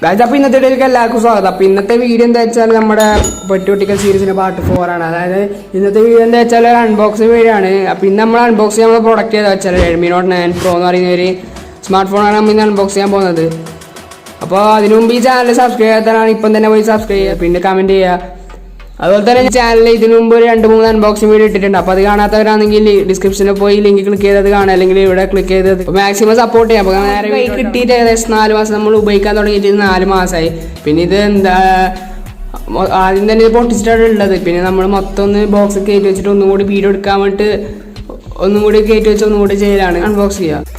Guys, അപ്പോൾ ഇന്നത്തെ വീഡിയോയിലേക്ക് എല്ലാവർക്കും സ്വാഗതം. അപ്പോൾ ഇന്നത്തെ വീഡിയോ എന്താ വെച്ചാൽ നമ്മുടെ പൊട്ടിക്കൽ സീരീസിൻ്റെ പാർട്ട് 4 ആണ്. അതായത് ഇന്നത്തെ വീഡിയോ എന്താ വെച്ചാൽ ഒരു അൺബോക്സിങ് വീഡിയോ ആണ്. അപ്പോൾ ഇന്ന് നമ്മൾ അൺബോക്സ് ചെയ്യാൻ നമ്മൾ പ്രൊഡക്റ്റ് ചെയ്താൽ വെച്ചാൽ റെഡ്മി നോട്ട് 9 പ്രോ എന്ന് പറയുന്ന ഒരു സ്മാർട്ട് ഫോണാണ് നമ്മൾ ഇന്ന് അൺബോക്സ് ചെയ്യാൻ പോകുന്നത്. അപ്പോൾ അതിനു മുമ്പ് ഈ ചാനൽ സബ്സ്ക്രൈബ് ചെയ്യാത്തതാണ് ഇപ്പം തന്നെ പോയി സബ്സ്ക്രൈബ് ചെയ്യുക, പിന്നെ കമൻറ്റ് ചെയ്യുക. അതുപോലെ തന്നെ ചാനലിൽ ഇതിനു മുമ്പ് ഒരു 2-3 അൺബോക്സിംഗ് വീഡിയോ ഇട്ടിട്ടുണ്ട്. അപ്പോൾ അത് കാണാത്തവരാണെങ്കിൽ ഡിസ്ക്രിപ്ഷനിൽ പോയി ലിങ്ക് ക്ലിക്ക് ചെയ്തത് കാണാം, അല്ലെങ്കിൽ ഇവിടെ ക്ലിക്ക് ചെയ്തത് മാക്സിമം സപ്പോർട്ട് ചെയ്യാം. അപ്പോൾ നേരെ കിട്ടിയിട്ട് ഏകദേശം 4 മാസം നമ്മൾ ഉപയോഗിക്കാൻ തുടങ്ങിയിട്ട് 4 മാസമായി. പിന്നെ ഇത് എന്താ ആദ്യം തന്നെ ഇത് പൊട്ടിച്ചിട്ടാണ് ഉള്ളത്. പിന്നെ നമ്മൾ മൊത്തം ഒന്ന് ബോക്സ് കയറ്റി വെച്ചിട്ട് ഒന്നും കൂടി വീഡിയോ എടുക്കാൻ വേണ്ടിയിട്ട് ഒന്നും കൂടി കയറ്റി വെച്ച് ഒന്നും കൂടി ചെയ്യലാണ് അൺബോക്സ് ചെയ്യുക.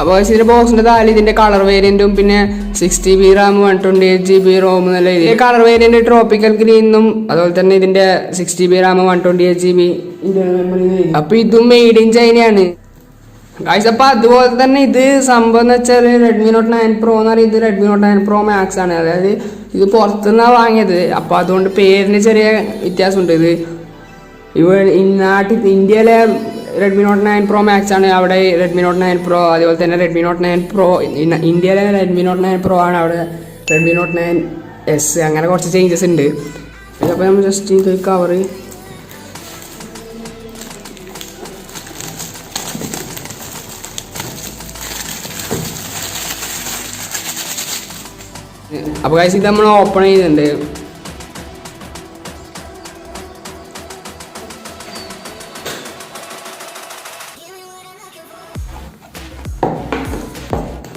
അപ്പോൾ ഇതിൻ്റെ ബോക്സിൻ്റെ താഴെ ഇതിൻ്റെ കളർ വേരിയൻറ്റും പിന്നെ 6GB RAM 128GB ROM എന്നല്ല ഇതിൻ്റെ കളർ വേരിയൻറ്റ് ട്രോപ്പിക്കൽ ഗ്രീനും അതുപോലെ തന്നെ ഇതിൻ്റെ 6GB RAM 128GB അപ്പോൾ ഇതും മെയ്ഡ് ഇൻ ചൈനയാണ് ഗൈസ്. അപ്പോൾ അതുപോലെ തന്നെ ഇത് സംഭവം എന്ന് വെച്ചാൽ റെഡ്മി നോട്ട് 9 പ്രോ എന്ന് പറയുന്നത് റെഡ്മി നോട്ട് 9 പ്രോ മാക്സ് ആണ്. അതായത് ഇത് പുറത്തുനിന്നാണ് വാങ്ങിയത്. അപ്പോൾ അതുകൊണ്ട് പേരിന് ചെറിയ വ്യത്യാസമുണ്ട്. ഇത് നാട്ടിൽ ഇന്ത്യയിലെ റെഡ്മി നോട്ട് 9 പ്രോ മാക്സ് ആണ്, അവിടെ റെഡ്മി നോട്ട് 9 പ്രോ. അതുപോലെ തന്നെ റെഡ്മി നോട്ട് 9 പ്രോ ഇന്ത്യയിലെ റെഡ്മി നോട്ട് 9 പ്രോ ആണ്, അവിടെ റെഡ്മി നോട്ട് 9S. അങ്ങനെ കുറച്ച് ചേഞ്ചസ് ഉണ്ട്. അപ്പോൾ നമ്മൾ ജസ്റ്റ് ഇത് കവർ അപ്പോൾ ഗൈസ് ഇത് നമ്മൾ ഓപ്പൺ ചെയ്യുന്നുണ്ട്.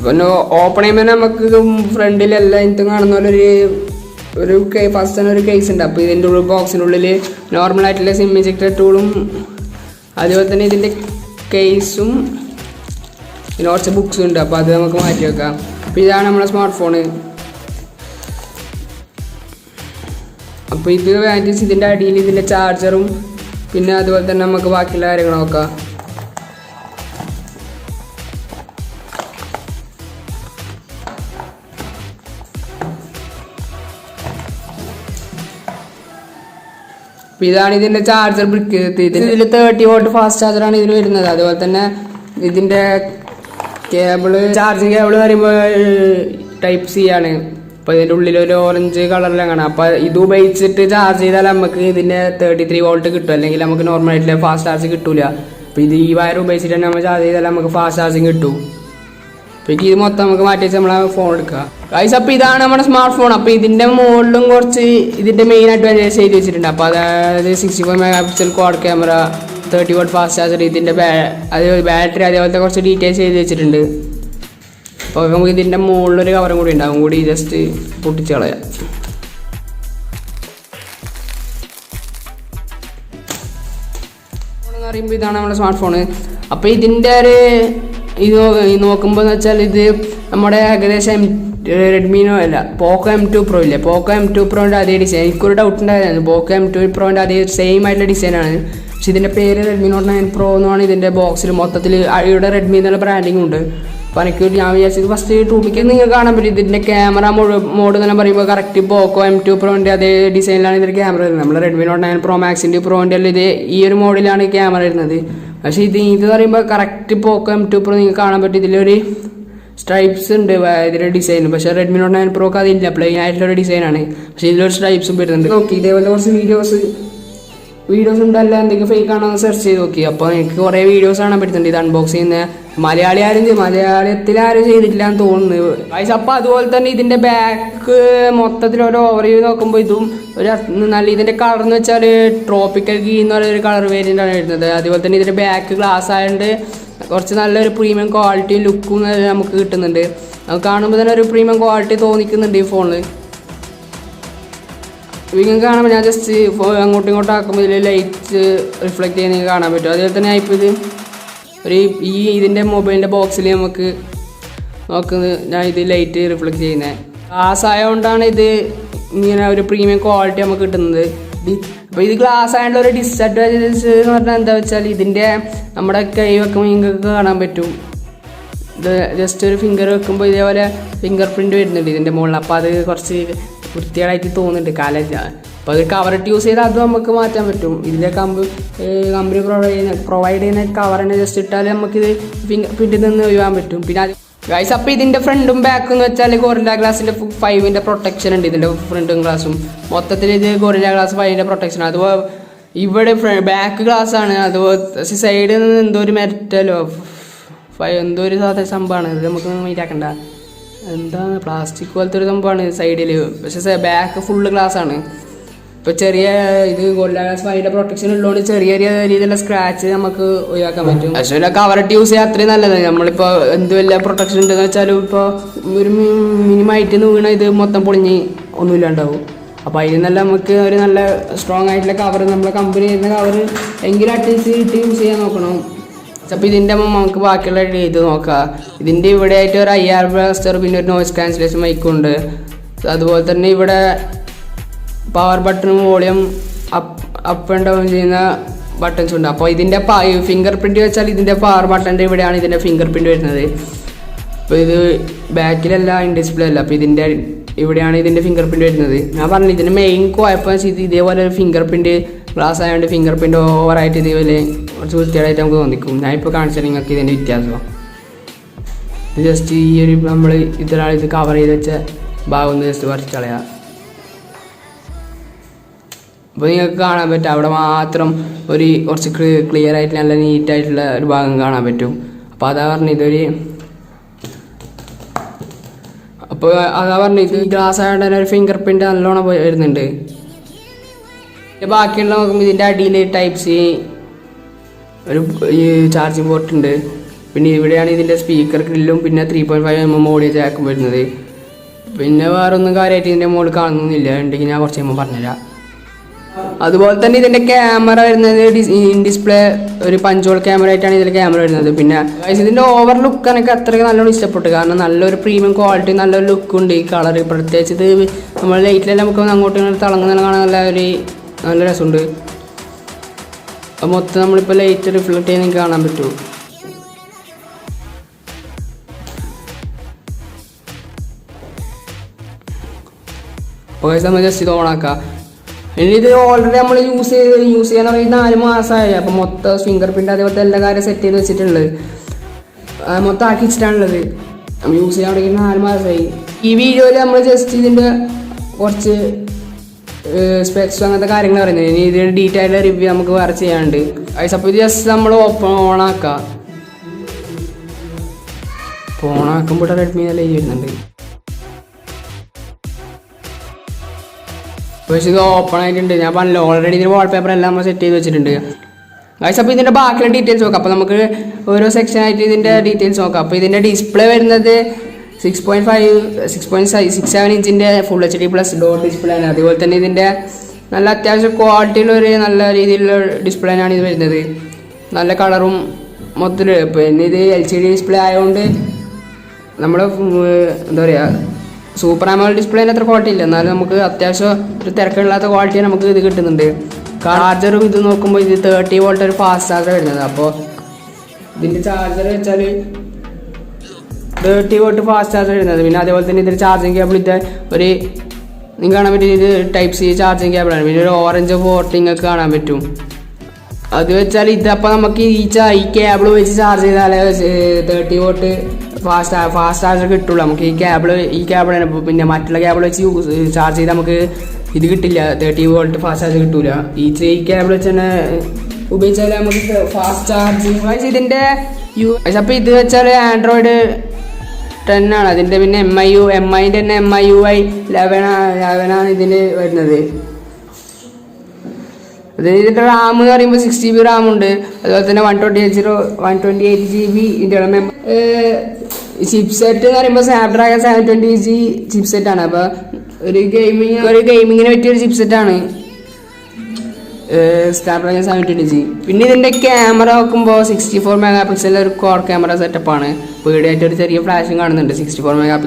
പിന്നെ ഓപ്പൺ ചെയ്യുമ്പോൾ നമുക്ക് ഫ്രണ്ടിലെല്ലാം ഇതും കാണുന്ന പോലെ ഒരു ഫസ്റ്റ് തന്നെ ഒരു കേസ് ഉണ്ട്. അപ്പോൾ ഇതിൻ്റെ ഉള്ളിൽ ബോക്സിൻ്റെ ഉള്ളിൽ നോർമലായിട്ടുള്ള സിം ഇഞ്ചക്ടർ ടൂളും അതുപോലെ തന്നെ ഇതിൻ്റെ കേസും പിന്നെ കുറച്ച് ബുക്സും ഉണ്ട്. അപ്പോൾ അത് നമുക്ക് മാറ്റി വെക്കാം. അപ്പോൾ ഇതാണ് നമ്മുടെ സ്മാർട്ട് ഫോണ്. അപ്പോൾ ഇത് വാങ്ങിച്ച് ഇതിൻ്റെ അടിയിൽ ഇതിൻ്റെ ചാർജറും പിന്നെ അതുപോലെ തന്നെ നമുക്ക് ബാക്കിയുള്ള കാര്യങ്ങൾ നോക്കാം. ഇതാണ് ഇതിൻ്റെ ചാർജർ ബ്രിക്ക്. ഇതിൽ 30 വോട്ട് ഫാസ്റ്റ് ചാർജറാണ് ഇതിൽ വരുന്നത്. അതുപോലെ തന്നെ ഇതിൻ്റെ കേബിള് ചാർജിങ് കേബിള് പറയുമ്പോൾ Type-C ആണ്. അപ്പോൾ ഇതിൻ്റെ ഉള്ളിൽ ഒരു ഓറഞ്ച് കളറിലാണ് കാണാം. അപ്പോൾ ഇത് ഉപയോഗിച്ചിട്ട് ചാർജ് ചെയ്താൽ നമുക്ക് ഇതിൻ്റെ 33 വോൾട്ട് കിട്ടും, അല്ലെങ്കിൽ നമുക്ക് നോർമലായിട്ടുള്ള ഫാസ്റ്റ് ചാർജ് കിട്ടില്ല. അപ്പോൾ ഇത് ഈ വയർ ഉപയോഗിച്ചിട്ട് തന്നെ നമ്മൾ ചാർജ് ചെയ്താൽ നമുക്ക് ഫാസ്റ്റ് ചാർജിങ് കിട്ടും. അപ്പോൾ ഇത് മൊത്തം നമുക്ക് മാറ്റി വെച്ച് നമ്മളെ ഫോൺ എടുക്കുക ഗൈസ്. അപ്പോൾ ഇതാണ് നമ്മുടെ സ്മാർട്ട് ഫോൺ. അപ്പോൾ ഇതിൻ്റെ മുകളിലും കുറച്ച് ഇതിൻ്റെ മെയിൻ അഡ്വാൻറ്റേജ് എഴുതി വെച്ചിട്ടുണ്ട്. അപ്പോൾ അതായത് 64 MP quad camera, 30 what fast charger, ഇതിൻ്റെ ബാറ്ററി, അതേപോലത്തെ കുറച്ച് ഡീറ്റെയിൽസ് എഴുതി വെച്ചിട്ടുണ്ട്. അപ്പോൾ നമുക്ക് ഇതിൻ്റെ മുകളിലൊരു കവറും കൂടി ഉണ്ടാവും, കൂടി ജസ്റ്റ് പൊട്ടിച്ച് കളയാം. ഫോണെന്ന് പറയുമ്പോൾ ഇതാണ് നമ്മുടെ സ്മാർട്ട് ഫോണ്. അപ്പോൾ ഇതിൻ്റെ ഒരു ഇത് നോക്കുമ്പോൾ എന്ന് വെച്ചാൽ ഇത് നമ്മുടെ ഏകദേശം റെഡ്മിനോ അല്ല പോക്കോ M2 പ്രോ ഇല്ലേ, പോക്കോ M2 പ്രോൻ്റെ അതേ ഡിസൈൻ. എനിക്കൊരു ഡൗട്ട് ഉണ്ടായിരുന്നു, പോക്കോ M2 പ്രോൻ്റെ അതേ സെയിം ആയിട്ടുള്ള ഡിസൈനാണ്. പക്ഷെ ഇതിൻ്റെ പേര് റെഡ്മി നോട്ട് 9 പ്രോ എന്നാണ് ഇതിൻ്റെ ബോക്സിൽ മൊത്തത്തിൽ. ഇവിടെ റെഡ്മി എന്നുള്ള ബ്രാൻഡിങ് ഉണ്ട്. അപ്പോൾ എനിക്ക് ഞാൻ വിചാരിച്ചത് ഫസ്റ്റ് ടൂപ്പിക്ക് നിങ്ങൾക്ക് കാണാൻ പറ്റും. ഇതിൻ്റെ ക്യാമറ മോഡ് എന്ന് പറയുമ്പോൾ കറക്റ്റ് പോക്കോ M2 പ്രോൻ്റെ അതേ ഡിസൈനിലാണ് ഇതിൻ്റെ ക്യാമറ വരുന്നത്. നമ്മൾ റെഡ്മി നോട്ട് 9 പ്രോ മാക്സിൻ്റെ പ്രോൻ്റെ എല്ലാം ഇത് ഈ ഒരു മോഡിലാണ് ക്യാമറ വരുന്നത്. പക്ഷേ ഇത് പറയുമ്പോൾ കറക്റ്റ് പോക്കോ M2 പ്രോ നിങ്ങൾക്ക് കാണാൻ പറ്റും. ഇതിലൊരു സ്ട്രൈപ്സ് ഉണ്ട് ഇതിൻ്റെ ഡിസൈൻ. പക്ഷേ റെഡ്മി നോട്ട് 9 പ്രോക്ക് അതില്ല, പ്ലെയിൻ ആയിട്ടുള്ളൊരു ഡിസൈനാണ്. പക്ഷേ ഇതിലൊരു സ്ട്രൈപ്സും വരുന്നുണ്ട്. നോക്കി ഇതേപോലെ കുറച്ച് വീഡിയോസ് ഉണ്ടല്ല, എന്തെങ്കിലും ഫേക്ക് ആണോ എന്ന് സെർച്ച് ചെയ്ത് നോക്കി. അപ്പോൾ എനിക്ക് കുറേ വീഡിയോസ് കാണാൻ പറ്റുന്നുണ്ട് ഇത് അൺബോക്സ് ചെയ്യുന്ന. മലയാളത്തിൽ ആരും ചെയ്തിട്ടില്ല എന്ന് തോന്നുന്നു ഗൈസ്. അപ്പോൾ അതുപോലെ തന്നെ ഇതിൻ്റെ ബാക്ക് മൊത്തത്തിൽ ഒരു ഓവർവ്യൂ നോക്കുമ്പോൾ ഇതും ഒരു നല്ല ഇതിൻ്റെ കളർ എന്ന് വെച്ചാൽ ട്രോപ്പിക്കൽ ഗ്രീൻ എന്ന് പറയുന്നൊരു കളർ വേരിയൻ്റാണ് വരുന്നത്. അതുപോലെ തന്നെ ഇതിൻ്റെ ബാക്ക് ഗ്ലാസ് ആയതുകൊണ്ട് കുറച്ച് നല്ലൊരു പ്രീമിയം ക്വാളിറ്റി ലുക്കും നമുക്ക് കിട്ടുന്നുണ്ട്. നമുക്ക് കാണുമ്പോൾ തന്നെ ഒരു പ്രീമിയം ക്വാളിറ്റി തോന്നിക്കുന്നുണ്ട് ഈ ഫോണിൽ. നിങ്ങൾക്ക് കാണുമ്പോൾ ഞാൻ ജസ്റ്റ് അങ്ങോട്ടും ഇങ്ങോട്ടും ആക്കുമ്പോൾ ഇതിൽ ലൈറ്റ് റിഫ്ലക്റ്റ് ചെയ്യാൻ നിങ്ങൾക്ക് കാണാൻ പറ്റും. അതുപോലെ തന്നെ ഇപ്പോൾ ഇത് ഇതിൻ്റെ മൊബൈലിൻ്റെ ബോക്സിൽ നമുക്ക് നോക്കുന്നത് ഞാൻ ഇത് ലൈറ്റ് റിഫ്ലക്റ്റ് ചെയ്യുന്നത് ഗ്ലാസ് ആയതുകൊണ്ടാണ് ഇത് ഇങ്ങനെ ഒരു പ്രീമിയം ക്വാളിറ്റി നമുക്ക് കിട്ടുന്നത്. അപ്പോൾ ഇത് ഗ്ലാസ് ആയതുകൊണ്ട് ഒരു ഡിസഡ്വാൻറ്റേജസ് എന്ന് പറഞ്ഞാൽ എന്താ വെച്ചാൽ ഇതിൻ്റെ നമ്മുടെ കൈ വെക്കുമ്പോൾ നിങ്ങൾക്ക് കാണാൻ പറ്റും. ഇത് ജസ്റ്റ് ഒരു ഫിംഗർ വെക്കുമ്പോൾ ഇതേപോലെ ഫിംഗർ പ്രിൻറ്റ് വരുന്നുണ്ട് ഇതിൻ്റെ മുകളിൽ. അപ്പോൾ അത് കുറച്ച് വൃത്തികേടായിട്ട് തോന്നുന്നുണ്ട്. അപ്പോൾ അത് കവറിട്ട് യൂസ് ചെയ്താൽ അത് നമുക്ക് മാറ്റാൻ പറ്റും. ഇതിൻ്റെ കമ്പനി പ്രൊവൈഡ് ചെയ്യുന്ന കവർ തന്നെ ജസ്റ്റ് ഇട്ടാൽ നമുക്കിത് ഫിംഗർ പ്രിൻറ്റിൽ നിന്ന് ഒഴിവാൻ പറ്റും. പിന്നെ അത് ഗൈസ്, അപ്പോൾ ഇതിൻ്റെ ഫ്രണ്ടും ബാക്കും എന്ന് വെച്ചാൽ ഗോറില്ല ഗ്ലാസിൻ്റെ 5ൻ്റെ പ്രൊട്ടക്ഷൻ ഉണ്ട്. ഇതിൻ്റെ ഫ്രണ്ടും ഗ്ലാസും മൊത്തത്തിൽ ഇത് ഗോറില്ല ഗ്ലാസ് 5ൻ്റെ പ്രൊട്ടക്ഷൻ. അതുപോലെ ഇവിടെ ബാക്ക് ഗ്ലാസ് ആണ്. അതുപോലെ സൈഡിൽ നിന്ന് എന്തോ ഒരു മെറ്റലോ എന്തോ ഒരു സാധാരണ സംഭവമാണ്. ഇത് നമുക്ക് മീറ്റാക്കണ്ട, എന്താണ് പ്ലാസ്റ്റിക് പോലത്തെ ഒരു സംഭവമാണ് സൈഡിൽ. പക്ഷേ ബാക്ക് ഫുള്ള് ഗ്ലാസ് ആണ്. ഇപ്പോൾ ചെറിയ ഇത് ഗോറില്ല ഗ്ലാസ് 5ൻ്റെ പ്രൊട്ടക്ഷൻ ഉള്ളതുകൊണ്ട് ചെറിയ രീതിയിലുള്ള സ്ക്രാച്ച് നമുക്ക് ഒഴിവാക്കാൻ പറ്റും. പക്ഷേ കവറിട്ട് യൂസ് ചെയ്യാൻ അത്രയും നല്ലത്. നമ്മളിപ്പോൾ എന്ത് വല്ല പ്രൊട്ടക്ഷൻ ഉണ്ടെന്ന് വെച്ചാലും ഇപ്പോൾ ഒരു മിനിമമായിട്ട് വീണ ഇത് മൊത്തം പൊളിഞ്ഞ് ഒന്നുമില്ലാണ്ടാവും. അപ്പോൾ അതിൽ നല്ല നമുക്ക് ഒരു നല്ല സ്ട്രോങ് ആയിട്ടുള്ള കവർ നമ്മളെ കമ്പനി ചെയ്യുന്ന കവർ എങ്കിലും അറ്റ്ലീസ്റ്റ് ഇട്ട് യൂസ് ചെയ്യാൻ നോക്കണം. അപ്പോൾ ഇതിൻ്റെ നമുക്ക് ബാക്കിയുള്ള ഇത് നോക്കാം. ഇതിൻ്റെ ഇവിടെ ആയിട്ട് ഒരു IR ബ്ലാസ്റ്റർ, പിന്നെ ഒരു നോയ്സ് ക്യാൻസലേഷൻ മൈക്കുണ്ട്. അതുപോലെ തന്നെ ഇവിടെ പവർ ബട്ടണും വോളിയം അപ്പ് ആൻഡ് ഡൗൺ ചെയ്യുന്ന ബട്ടൺസ് ഉണ്ട്. അപ്പോൾ ഇതിൻ്റെ ഫിംഗർ പ്രിൻറ്റ് വെച്ചാൽ ഇതിൻ്റെ പവർ ബട്ടൻ്റെ ഇവിടെയാണ് ഇതിൻ്റെ ഫിംഗർ പ്രിൻറ്റ് വരുന്നത്. അപ്പോൾ ഇത് ബാക്കിലല്ല, ഇൻ ഡിസ്പ്ലേ അല്ല. അപ്പോൾ ഇതിൻ്റെ ഇവിടെയാണ് ഇതിൻ്റെ ഫിംഗർ പ്രിൻറ്റ് വരുന്നത്. ഞാൻ പറഞ്ഞു ഇതിൻ്റെ മെയിൻ കുഴപ്പം ഇത് ഇതേപോലെ ഒരു ഫിംഗർ പ്രിൻറ്റ് ഗ്ലാസ് ആയതുകൊണ്ട് ഫിംഗർ പ്രിൻറ്റ് ഓവറായിട്ട് ഇതേപോലെ കുറച്ച് വൃത്തിയായിട്ട് നമുക്ക് തോന്നിക്കും. ഞാനിപ്പോൾ കാണിച്ചാൽ നിങ്ങൾക്ക് ഇതിൻ്റെ വ്യത്യാസം. ഇത് ജസ്റ്റ് ഈ ഒരു നമ്മൾ ഇതൊരാൾ ഇത് കവർ ചെയ്ത് വെച്ച ഭാഗം ഒന്ന് ജസ്റ്റ് പറിച്ച് കളയാം. അപ്പോൾ നിങ്ങൾക്ക് കാണാൻ പറ്റും അവിടെ മാത്രം ഒരു കുറച്ച് ക്ലിയർ ആയിട്ട് നല്ല നീറ്റായിട്ടുള്ള ഒരു ഭാഗം കാണാൻ പറ്റും. അപ്പോൾ അതാ പറഞ്ഞു ഇതൊരു അപ്പോൾ അതാ പറഞ്ഞു ഇത് ഗ്ലാസ് ആയതുകൊണ്ട് തന്നെ ഒരു ഫിംഗർ പ്രിൻറ്റ് നല്ലോണം വരുന്നുണ്ട്. ബാക്കിയുള്ള നോക്കുമ്പോൾ ഇതിൻ്റെ അടിയിൽ ടൈപ്പ് സി ഒരു ചാർജിങ് പോർട്ട് ഉണ്ട്. പിന്നെ ഇവിടെയാണ് ഇതിൻ്റെ സ്പീക്കർ ഗ്രില്ലും പിന്നെ 3.5mm ഓഡിയോ ജാക്കും വരുന്നത്. പിന്നെ വേറെ ഒന്നും കാര്യമായിട്ട് ഇതിൻ്റെ മുകളിൽ കാണുന്നില്ല. ഉണ്ടെങ്കിൽ ഞാൻ കുറച്ച് കഴിയുമ്പോൾ പറഞ്ഞുതരാം. അതുപോലെ തന്നെ ഇതിൻ്റെ ക്യാമറ വരുന്നത് ഡിസ്പ്ലേ ഒരു പഞ്ചോൾ ക്യാമറ ആയിട്ടാണ് ഇതിൽ ക്യാമറ വരുന്നത്. പിന്നെ ഇതിൻ്റെ ഓവർ ലുക്ക് എനിക്ക് അത്രയ്ക്ക് നല്ലോണം ഇഷ്ടപ്പെട്ടു. കാരണം നല്ലൊരു പ്രീമിയം ക്വാളിറ്റി, നല്ലൊരു ലുക്കുണ്ട് ഈ കളർ. പ്രത്യേകിച്ച് ഇത് നമ്മൾ ലൈറ്റിലെല്ലാം നമുക്ക് അങ്ങോട്ടും ഇങ്ങോട്ട് തിളങ്ങുന്ന കാണാൻ നല്ല രസമുണ്ട്. മൊത്തം നമ്മളിപ്പോൾ ലൈറ്റ് റിഫ്ലക്ട് ചെയ്യാൻ നിങ്ങൾക്ക് കാണാൻ പറ്റും. അപ്പോൾ നമ്മൾ ജസ്റ്റ് ഇത് ഓണാക്കാം. ഇനി ഇത് ഓൾറെഡി നമ്മൾ യൂസ് ചെയ്യാൻ തുടങ്ങി 4 മാസമായി. അപ്പോൾ മൊത്തം ഫിംഗർ പ്രിൻറ്റ് അതേപോലത്തെ എല്ലാ കാര്യം സെറ്റ് ചെയ്ത് വെച്ചിട്ടുള്ളത് മൊത്തം ആക്കി വെച്ചിട്ടാണുള്ളത്. നമ്മൾ യൂസ് ചെയ്യാൻ തുടങ്ങി 4 മാസമായി. ഈ വീഡിയോയിൽ നമ്മൾ ജസ്റ്റ് ഇതിൻ്റെ കുറച്ച് സ്പെക്സും അങ്ങനത്തെ കാര്യങ്ങൾ പറയുന്നത്. ഇനി ഇതിൻ്റെ ഡീറ്റെയിൽ റിവ്യൂ നമുക്ക് വേറെ ചെയ്യാനുണ്ട്. അപ്പോൾ ഇത് ജസ്റ്റ് നമ്മൾ ഓണാക്കാം. അപ്പോൾ ഓണാക്കുമ്പോൾ റെഡ്മി നല്ല വരുന്നുണ്ട്. പക്ഷേ ഇത് ഓപ്പൺ ആയിട്ടുണ്ട്. ഞാൻ പറഞ്ഞല്ലോ ഓൾറെഡി ഇതിന് വാൾപേപ്പർ എല്ലാം നമ്മൾ സെറ്റ് ചെയ്ത് വെച്ചിട്ടുണ്ട്. അപ്പോൾ ഇതിൻ്റെ ബാക്കിയുള്ള ഡീറ്റെയിൽസ് നോക്കാം. അപ്പോൾ നമുക്ക് ഓരോ സെക്ഷനായിട്ട് ഇതിൻ്റെ ഡീറ്റെയിൽസ് നോക്കാം. അപ്പോൾ ഇതിൻ്റെ ഡിസ്പ്ലേ വരുന്നത് 6.7 ഇഞ്ചിൻ്റെ ഫുൾ HD+ ഡോട്ട് ഡിസ്പ്ലേ ആണ്. അതുപോലെ തന്നെ ഇതിൻ്റെ നല്ല അത്യാവശ്യം ക്വാളിറ്റിയിലൊരു നല്ല രീതിയിലുള്ള ഡിസ്പ്ലേനാണ് ഇത് വരുന്നത്. നല്ല കളറും മൊത്തത്തിൽ. പിന്നെ ഇത് LCD ഡിസ്പ്ലേ ആയതുകൊണ്ട് നമ്മൾ എന്താ പറയുക സൂപ്പർ AMOLED ഡിസ്പ്ലേന് അത്ര ക്വാളിറ്റി ഇല്ല. എന്നാലും നമുക്ക് അത്യാവശ്യം ഒരു തിരക്കില്ലാത്ത ക്വാളിറ്റി നമുക്ക് ഇത് കിട്ടുന്നുണ്ട്. ചാർജറും ഇത് നോക്കുമ്പോൾ ഇത് 30 വോൾട്ട് ഒരു ഫാസ്റ്റ് ചാർജർ വരുന്നത്. അപ്പോൾ ഇതിൻ്റെ ചാർജർ വെച്ചാൽ 30 വോൾട്ട് ഫാസ്റ്റ് ചാർജർ വരുന്നത്. പിന്നെ അതേപോലെ തന്നെ ഇതിൻ്റെ ചാർജിങ് കേബിൾ ഇത് ഒരു നിങ്ങൾക്ക് കാണാൻ പറ്റും. ഇത് ടൈപ്പ് സി ചാർജിങ് കേബിളാണ്. പിന്നെ ഒരു ഓറഞ്ച് പോർട്ട് നിങ്ങൾക്ക് കാണാൻ പറ്റും. അത് വെച്ചാൽ ഇതപ്പോൾ നമുക്ക് ഈ കേബിൾ വെച്ച് ചാർജ് ചെയ്താൽ 30 വോട്ട് ഫാസ്റ്റ് ചാർജർ കിട്ടുള്ളൂ. നമുക്ക് ഈ കേബിളാണ്. പിന്നെ മറ്റുള്ള കേബിൾ വെച്ച് ചാർജ് ചെയ്താൽ നമുക്ക് ഇത് കിട്ടില്ല, 30 വോൾട്ട് ഫാസ്റ്റ് ചാർജ് കിട്ടൂല. ഈ കേബിൾ വെച്ച് തന്നെ ഉപയോഗിച്ചാൽ നമുക്ക് ഫാസ്റ്റ് ചാർജിങ്. ഇതിൻ്റെ അപ്പോൾ ഇത് വെച്ചാൽ ആൻഡ്രോയിഡ് 10 ആണ്. അതിൻ്റെ പിന്നെ MIൻ്റെ തന്നെ MIUI 11 ഇതിന് വരുന്നത്. ഇതിൻ്റെ റാം എന്ന് പറയുമ്പോൾ 6 GB റാം ഉണ്ട്. അതുപോലെ തന്നെ 128 GB ഇന്റർണൽ മെമ്മറി. ചിപ്സെറ്റ് എന്ന് പറയുമ്പോൾ സ്നാപ്ഡ്രാഗൺ 720G ചിപ്സെറ്റാണ്. അപ്പോൾ ഒരു ഗെയിമിങ്ങിന് പറ്റിയൊരു ചിപ്സെറ്റാണ് സ്നാപ്ഡ്രാഗൺ 720G. പിന്നെ ഇതിൻ്റെ ക്യാമറ നോക്കുമ്പോൾ 64 MP ഒരു ക്വാഡ് ക്യാമറ സെറ്റപ്പാണ്. വീഡിയോയായിട്ട് ഒരു ചെറിയ ഫ്ലാഷും കാണുന്നുണ്ട്. 64 MP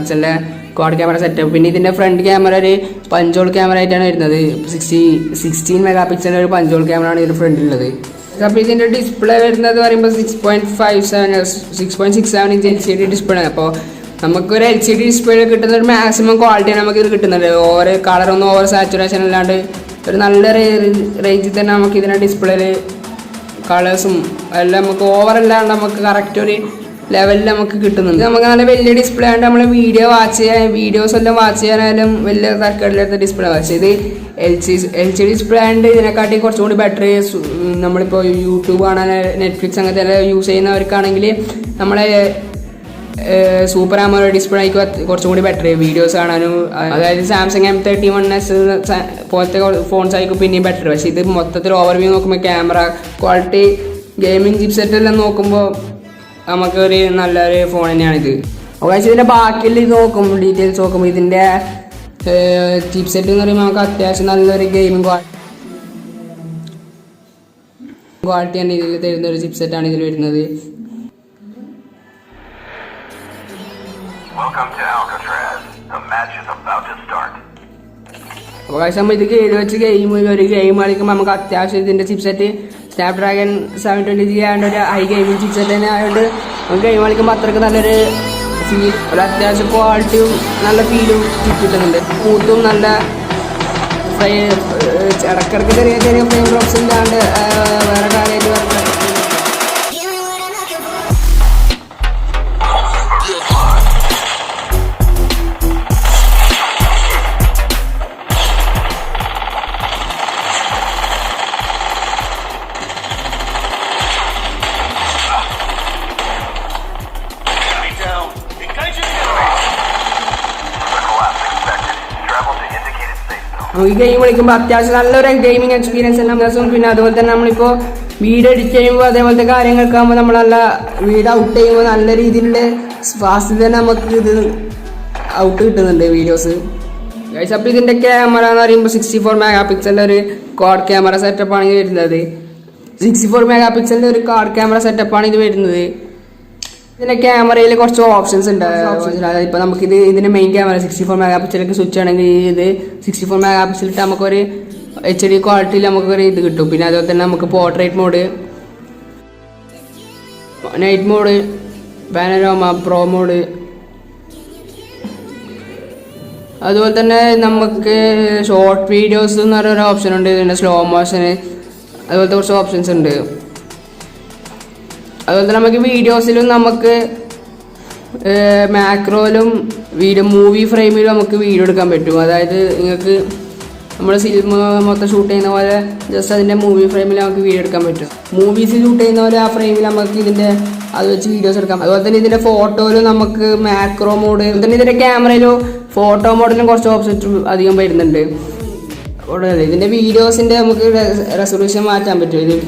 ക്വാഡ് ക്യാമറ സെറ്റപ്പ്. പിന്നെ ഇതിൻ്റെ ഫ്രണ്ട് ക്യാമറ ഒരു പഞ്ചോൾ ക്യാമറ ആയിട്ടാണ് വരുന്നത്. 16 MP ഒരു പഞ്ചോൾ ക്യാമറ ആണ് ഇതിൻ്റെ ഫ്രണ്ടിലുള്ളത്. അപ്പോൾ ഇതിൻ്റെ ഡിസ്പ്ലേ വരുന്നത് പറയുമ്പോൾ 6.67 ഇഞ്ച് LCD ഡിസ്പ്ലേ ആണ്. അപ്പോൾ നമുക്കൊരു LCD ഡിസ്പ്ലേയിൽ കിട്ടുന്ന ഒരു മാക്സിമം ക്വാളിറ്റിയാണ് നമുക്ക് ഇത് കിട്ടുന്നത്. കളറൊന്നും ഓവർ സാച്ചുറേഷൻ അല്ലാണ്ട് ഒരു നല്ല റേഞ്ചിൽ തന്നെ നമുക്ക് ഇതിൻ്റെ ഡിസ്പ്ലേയിൽ കളേഴ്സും എല്ലാം നമുക്ക് ഓവർ അല്ലാണ്ട് നമുക്ക് കറക്റ്റ് ഒരു ലെവലിൽ നമുക്ക് കിട്ടുന്നുണ്ട്. നമുക്ക് നല്ല വലിയ ഡിസ്പ്ലേ ആയതുകൊണ്ട് നമ്മൾ വീഡിയോസ് എല്ലാം വാച്ച് ചെയ്യാനായാലും വലിയ തരക്കേടില്ലാത്ത ഡിസ്പ്ലേ വാച്ച്. ഇത് LCD ഡിസ്പ്ലേ ആയതുകൊണ്ട് ഇതിനെക്കാട്ടി കുറച്ചും കൂടി ബെറ്റർ. നമ്മളിപ്പോൾ യൂട്യൂബ് കാണാൻ നെറ്റ്ഫ്ലിക്സ് അങ്ങനത്തെ യൂസ് ചെയ്യുന്നവർക്കാണെങ്കിൽ നമ്മളെ സൂപ്പർ AMOLED ഡിസ്പ്ലേ ആയിരിക്കും കുറച്ചും കൂടി ബെറ്റർ വീഡിയോസ് കാണാനും. അതായത് സാംസങ് M31s പോലത്തെ ഫോൺസ് ആയിരിക്കും പിന്നെയും ബെറ്റർ. പക്ഷേ ഇത് മൊത്തത്തിൽ ഓവർവ്യൂ നോക്കുമ്പോൾ ക്യാമറ ക്വാളിറ്റി ഗെയിമിംഗ് ചിപ്സെറ്റ് എല്ലാം നോക്കുമ്പോൾ നമുക്കൊരു നല്ലൊരു ഫോൺ തന്നെയാണിത്. പക്ഷേ ഇതിൻ്റെ ബാക്കിയുള്ള ഇത് നോക്കുമ്പോൾ ഡീറ്റെയിൽസ് നോക്കുമ്പോൾ ഇതിൻ്റെ ചിപ്സെറ്റ് എന്ന് പറയുമ്പോൾ നമുക്ക് അത്യാവശ്യം നല്ലൊരു ഗെയിമിംഗ് ക്വാളിറ്റിയാണ് ഇതിൽ തരുന്ന ഒരു ചിപ്സെറ്റാണ് ഇതിൽ വരുന്നത്. അവകാശം ഇത് വെച്ച് ഒരു ഗെയിം കളിക്കുമ്പോൾ നമുക്ക് അത്യാവശ്യം ഇതിൻ്റെ ചിപ്സെറ്റ് സ്നാപ്ഡ്രാഗൺ 720G ആയതുകൊണ്ട് ഒരു ഹൈ ഗെയിമിംഗ് ചിപ്സെറ്റ് തന്നെ ആയതുകൊണ്ട് നമുക്ക് ഗെയിം കളിക്കുമ്പോൾ അത്രയ്ക്ക് നല്ലൊരു ഫീൽ, ഒരു അത്യാവശ്യം ക്വാളിറ്റിയും നല്ല ഫീലും കിട്ടുന്നുണ്ട്. സ്മൂത്തും നല്ല ഇടയ്ക്കിടയ്ക്ക് ചെറിയ ചെറിയ ഫ്രെയിം ഡ്രോപ്സ് ഇല്ലാണ്ട് വേറെ കാര്യമായിട്ട് വരട്ടെ. നമുക്ക് ഗെയിം കളിക്കുമ്പോൾ അത്യാവശ്യം നല്ലൊരു ഗെയിമിംഗ് എക്സ്പീരിയൻസ് എല്ലാം ദിവസവും. പിന്നെ അതുപോലെ തന്നെ നമ്മളിപ്പോൾ വീഡിയോ എഡിറ്റ് ചെയ്യുമ്പോൾ അതേപോലത്തെ കാര്യങ്ങളൊക്കെ ആകുമ്പോൾ നമ്മൾ നല്ല വീഡിയോ ഔട്ട് ചെയ്യുമ്പോൾ നല്ല രീതിയിലുള്ള ഫാസ്റ്റ് തന്നെ നമുക്ക് ഇത് ഔട്ട് കിട്ടുന്നുണ്ട് വീഡിയോസ്. അപ്പോൾ ഇതിൻ്റെ ക്യാമറ എന്ന് പറയുമ്പോൾ 64 MP ഒരു ക്വാഡ് ക്യാമറ സെറ്റപ്പാണ് ഇത് വരുന്നത്. 64 MP ഒരു ക്വാഡ് ക്യാമറ സെറ്റപ്പാണ് ഇത് വരുന്നത്. ഇതിൻ്റെ ക്യാമറയിൽ കുറച്ച് ഓപ്ഷൻസ് ഉണ്ട്. ഇപ്പോൾ നമുക്കിത് ഇതിൻ്റെ മെയിൻ ക്യാമറ 64 MP സ്വിച്ച് ആണെങ്കിൽ ഇത് 64 MP ഇട്ട് നമുക്കൊരു HD ക്വാളിറ്റിയിൽ നമുക്കൊരു ഇത് കിട്ടും. പിന്നെ അതുപോലെ തന്നെ നമുക്ക് portrait mode, night mode, panorama, pro mode, അതുപോലെ തന്നെ നമുക്ക് ഷോർട്ട് വീഡിയോസ് എന്ന് പറയുന്ന ഓപ്ഷൻ ഉണ്ട്. ഇതിൻ്റെ സ്ലോ മോഷന് അതുപോലത്തെ കുറച്ച് ഓപ്ഷൻസ് ഉണ്ട്. അതുപോലെ തന്നെ നമുക്ക് വീഡിയോസിലും നമുക്ക് മാക്രോയിലും മൂവി ഫ്രെയിമിലും നമുക്ക് വീഡിയോ എടുക്കാൻ പറ്റും. അതായത് നിങ്ങൾക്ക് നമ്മൾ സിനിമ മൊത്തം ഷൂട്ട് ചെയ്യുന്ന പോലെ ജസ്റ്റ് അതിൻ്റെ മൂവി ഫ്രെയിമിൽ നമുക്ക് വീഡിയോ എടുക്കാൻ പറ്റും. മൂവീസ് ഷൂട്ട് ചെയ്യുന്ന പോലെ ആ ഫ്രെയിമിൽ നമുക്ക് ഇതിൻ്റെ അത് വെച്ച് വീഡിയോസ് എടുക്കാം. അതുപോലെ തന്നെ ഇതിൻ്റെ ഫോട്ടോയിലും നമുക്ക് മാക്രോ മോഡ്, അതുപോലെ തന്നെ ഇതിൻ്റെ ക്യാമറയിലും ഫോട്ടോ മോഡിലും കുറച്ച് ഓപ്ഷൻസ് അധികം വരുന്നുണ്ട്. ഇതിൻ്റെ വീഡിയോസിൻ്റെ നമുക്ക് റെസൊല്യൂഷൻ മാറ്റാൻ പറ്റും.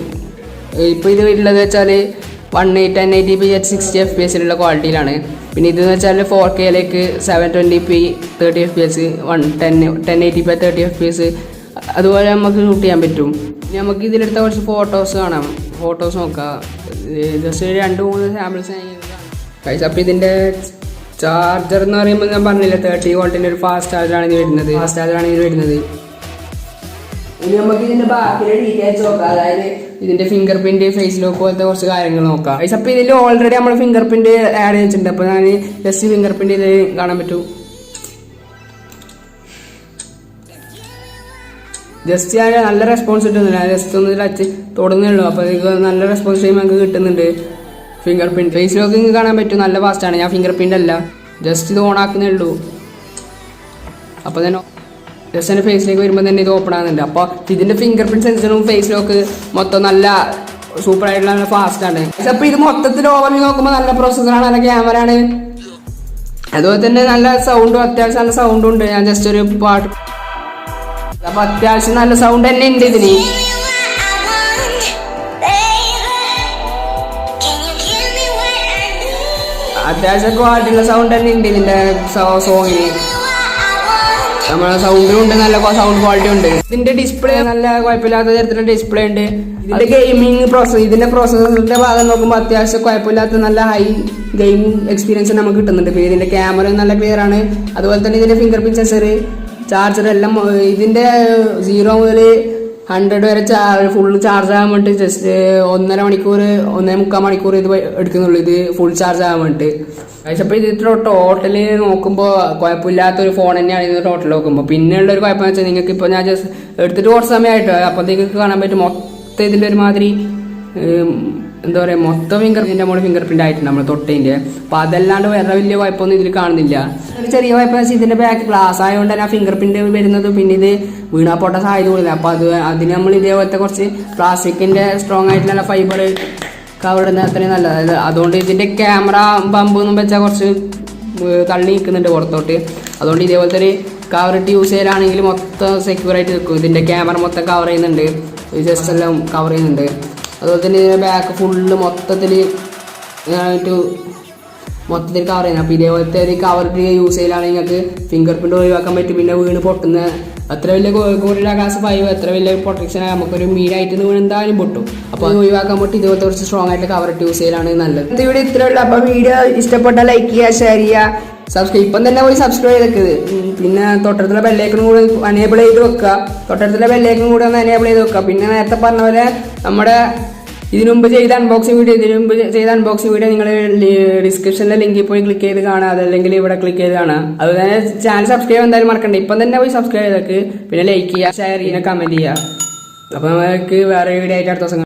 ഇപ്പോൾ ഇത് ഉള്ളത് വെച്ചാൽ 1080p at 60 FPS ക്വാളിറ്റിയിലാണ്. പിന്നെ ഇതെന്ന് വെച്ചാൽ 4Kയിലേക്ക് 720p 30 FPS 1080p 30 FPS അതുപോലെ നമുക്ക് ഷൂട്ട് ചെയ്യാൻ പറ്റും. ഇനി നമുക്ക് ഇതിലെടുത്ത കുറച്ച് ഫോട്ടോസ് കാണാം. ഫോട്ടോസ് നോക്കാം. Just 2-3 samples. അപ്പോൾ ഇതിൻ്റെ ചാർജർ എന്ന് പറയുമ്പോൾ ഞാൻ പറഞ്ഞില്ല 30 വോൾട്ടിൻ്റെ ഒരു ഫാസ്റ്റ് ചാർജറാണ് ഇത് വരുന്നത്. ഇനി നമുക്ക് ഇതിൻ്റെ ബാക്കിയുടെ ഡീറ്റെയിൽസ് നോക്കാം. അതായത് ഇതിൻ്റെ ഫിംഗർ പ്രിന്റ്, ഫേസ് ലോക്ക് പോലത്തെ കുറച്ച് കാര്യങ്ങൾ നോക്കാം. അപ്പോൾ ഇതിൽ ഓൾറെഡി നമ്മൾ ഫിംഗർ പ്രിന്റ് ആഡ് ചെയ്തിട്ടുണ്ട്. അപ്പോൾ ഞാൻ ജസ്റ്റ് ഫിംഗർ പ്രിന്റ് ഇതിൽ കാണാൻ പറ്റും. ജസ്റ്റ് ഞാൻ നല്ല റെസ്പോൺസ് കിട്ടുന്നില്ല. ജസ്റ്റ് ഒന്ന് ടച്ച് തൊടുന്നേ ഉള്ളൂ. അപ്പോൾ ഇത് നല്ല റെസ്പോൺസ് ടൈം നമുക്ക് കിട്ടുന്നുണ്ട്. ഫിംഗർ പ്രിന്റ്, ഫേസ് ലോക്ക് നിങ്ങൾക്ക് കാണാൻ പറ്റും. നല്ല ഫാസ്റ്റാണ്. ഞാൻ ഫിംഗർ പ്രിന്റ് അല്ല, ജസ്റ്റ് ഇത് ഓൺ ആക്കുന്നേ ഉള്ളൂ. അപ്പോൾ തന്നെ ജസ്റ്റ് എൻ്റെ ഫേസിലേക്ക് വരുമ്പോൾ തന്നെ ഇത് ഓപ്പൺ ആകുന്നുണ്ട്. അപ്പോൾ ഇതിൻ്റെ ഫിംഗർ പ്രിന്റ് സെൻസറും ഫേസ് ലോക്ക് മൊത്തം നല്ല സൂപ്പർ ആയിട്ടുള്ള നല്ല ഫാസ്റ്റാണ്. അപ്പോൾ ഇത് മൊത്തത്തിൽ ഓവർവ്യൂ നോക്കുമ്പോൾ നല്ല പ്രോസസ്സറാണ്, നല്ല ക്യാമറ ആണ്. അതുപോലെ തന്നെ നല്ല സൗണ്ടും, അത്യാവശ്യം നല്ല സൗണ്ടും ഉണ്ട്. ഞാൻ ജസ്റ്റ് ഒരു പാട്ട്, അപ്പോൾ അത്യാവശ്യം നല്ല സൗണ്ട് തന്നെ ഉണ്ട് ഇതിന്. അത്യാവശ്യം ക്വാളിറ്റിയുള്ള സൗണ്ട് തന്നെ ഉണ്ട് ഇതിൻ്റെ സോങ്ങിന്. നമ്മളെ സൗണ്ടും ഉണ്ട്, നല്ല സൗണ്ട് ക്വാളിറ്റി ഉണ്ട്. ഇതിന്റെ ഡിസ്പ്ലേ നല്ല കുഴപ്പമില്ലാത്ത തരത്തിലുള്ള ഡിസ്പ്ലേ ഉണ്ട്. ഇതിന്റെ ഗെയിമിംഗ് ഇതിന്റെ പ്രോസസറിന്റെ ഭാഗം നോക്കുമ്പോൾ അത്യാവശ്യം കുഴപ്പമില്ലാത്ത നല്ല ഹൈ ഗെയിമിംഗ് എക്സ്പീരിയൻസ് നമുക്ക് കിട്ടുന്നുണ്ട്. പിന്നെ ഇതിന്റെ ക്യാമറ നല്ല ക്ലിയർ ആണ്. അതുപോലെ തന്നെ ഇതിന്റെ ഫിംഗർ പ്രിന്റ് സെൻസർ, ചാർജർ എല്ലാം ഇതിന്റെ 0 മുതൽ 100 വരെ ഫുൾ ചാർജ് ആകാൻ വേണ്ടി ജസ്റ്റ് 1.5 മണിക്കൂർ 1.25 മണിക്കൂർ ഇത് എടുക്കുന്നുള്ളൂ ഇത് ഫുൾ ചാർജ് ആകാൻ വേണ്ടി. പക്ഷെ അപ്പോൾ ഇത് ഇത്ര ടോട്ടല് നോക്കുമ്പോൾ കുഴപ്പമില്ലാത്തൊരു ഫോൺ തന്നെയാണ് ഇത് ടോട്ടൽ നോക്കുമ്പോൾ. പിന്നെയുള്ള ഒരു കുഴപ്പമെന്ന് വെച്ചാൽ നിങ്ങൾക്ക് ഇപ്പോൾ ഞാൻ ജസ്റ്റ് എടുത്തിട്ട് കുറച്ച് സമയമായിട്ട് അപ്പോൾ നിങ്ങൾക്ക് കാണാൻ പറ്റും മൊത്തം ഇതിൻ്റെ ഒരുമാതിരി എന്താ പറയുക മൊത്തം ഇതിൻ്റെ മുകളിൽ ഫിംഗർ പ്രിൻ്റ് ആയിട്ടുണ്ട് നമ്മൾ തൊട്ടതിൻ്റെ. അപ്പോൾ അതല്ലാണ്ട് വേറെ വലിയ കുഴപ്പമൊന്നും ഇതിൽ കാണുന്നില്ല. ഒരു ചെറിയ കുഴപ്പം വെച്ചാൽ ഇതിൻ്റെ ബാക്ക് ഗ്ലാസ് ആയതുകൊണ്ട് തന്നെ ആ ഫിംഗർ പ്രിൻ്റ് വരുന്നത് പിന്നെ ഇത് വീണാൽ പൊട്ടാൻ സാധ്യത കൂടുതൽ. അപ്പോൾ അതിന് നമ്മൾ ഇതേപോലത്തെ കുറച്ച് പ്ലാസ്റ്റിക്കിൻ്റെ സ്ട്രോങ് ആയിട്ടുള്ള ഫൈബർ കവർ ഇടുന്നത് അത്രയും നല്ലത്. അതുകൊണ്ട് ഇതിൻ്റെ ക്യാമറ ബമ്പ് എന്നും വെച്ചാൽ കുറച്ച് തള്ളി നിൽക്കുന്നുണ്ട് പുറത്തോട്ട്. അതുകൊണ്ട് ഇതേപോലത്തെ ഒരു കവർ ഇട്ട് യൂസ് ചെയ്യലാണെങ്കിൽ മൊത്തം സെക്യൂർ ആയിട്ട് നിൽക്കും. ഇതിൻ്റെ ക്യാമറ മൊത്തം കവർ ചെയ്യുന്നുണ്ട്, ജസ്റ്റ് എല്ലാം കവർ ചെയ്യുന്നുണ്ട്. അതുപോലെ തന്നെ ഇതിൻ്റെ ബാക്ക് ഫുള്ള് മൊത്തത്തിൽ കവർ ചെയ്യുന്നത്. അപ്പോൾ ഇതേപോലത്തെ ഒരു കവർ ഇട്ട് യൂസ് ചെയ്യലാണെങ്കിൽ നിങ്ങൾക്ക് ഫിംഗർ പ്രിൻ്റ് ഒഴിവാക്കാൻ പറ്റും. പിന്നെ വീണ് പൊട്ടുന്ന അത്ര വലിയ ഗോറില്ല ഗ്ലാസ് 5 അത്ര വലിയ പ്രൊട്ടക്ഷൻ നമുക്കൊരു മീഡായിട്ട് വീണ് എന്തായാലും പൊട്ടും. അപ്പോൾ അത് ഒഴിവാക്കാൻ പറ്റും ഇതുപോലത്തെ കുറച്ച് സ്ട്രോങ് ആയിട്ട് കവർ ഇട്ട് യൂസ് ചെയ്യലാണ് നല്ലത്. ഇവിടെ ഇത്രയുള്ള. അപ്പോൾ വീഡിയോ ഇഷ്ടപ്പെട്ടാൽ ലൈക്ക് ചെയ്യുക, ഷെയർ ചെയ്യുക, സബ്സ്ക്രൈബ് ഇപ്പം തന്നെ പോയി സബ്സ്ക്രൈബ് ചെയ്തേക്കത്. പിന്നെ തൊട്ടടുത്തുള്ള ബെല്ലേക്കും കൂടി എനേബിൾ ചെയ്ത് വെക്കുക. തൊട്ടടുത്തുള്ള ബെല്ലേക്കും കൂടി ഒന്ന് എനേബിൾ ചെയ്ത് വെക്കുക. പിന്നെ നേരത്തെ പറഞ്ഞ പോലെ നമ്മുടെ ഇതിനു മുമ്പ് ചെയ്ത അൺബോക്സിംഗ് വീഡിയോ നിങ്ങൾ ഡിസ്ക്രിപ്ഷനിലെ ലിങ്കിൽ പോയി ക്ലിക്ക് ചെയ്ത് കാണാം, അതല്ലെങ്കിൽ ഇവിടെ ക്ലിക്ക് ചെയ്ത് കാണാം. അതുപോലെ തന്നെ ചാനൽ സബ്സ്ക്രൈബ് എന്തായാലും മറക്കണ്ട. ഇപ്പം തന്നെ പോയി സബ്സ്ക്രൈബ് ചെയ്തേക്ക്. പിന്നെ ലൈക്ക് ചെയ്യുക, ഷെയർ ചെയ്യുക, കമൻറ്റ് ചെയ്യുക. അപ്പോൾ നമുക്ക് വേറെ വീഡിയോ ആയിട്ട് അടുത്ത ദിവസം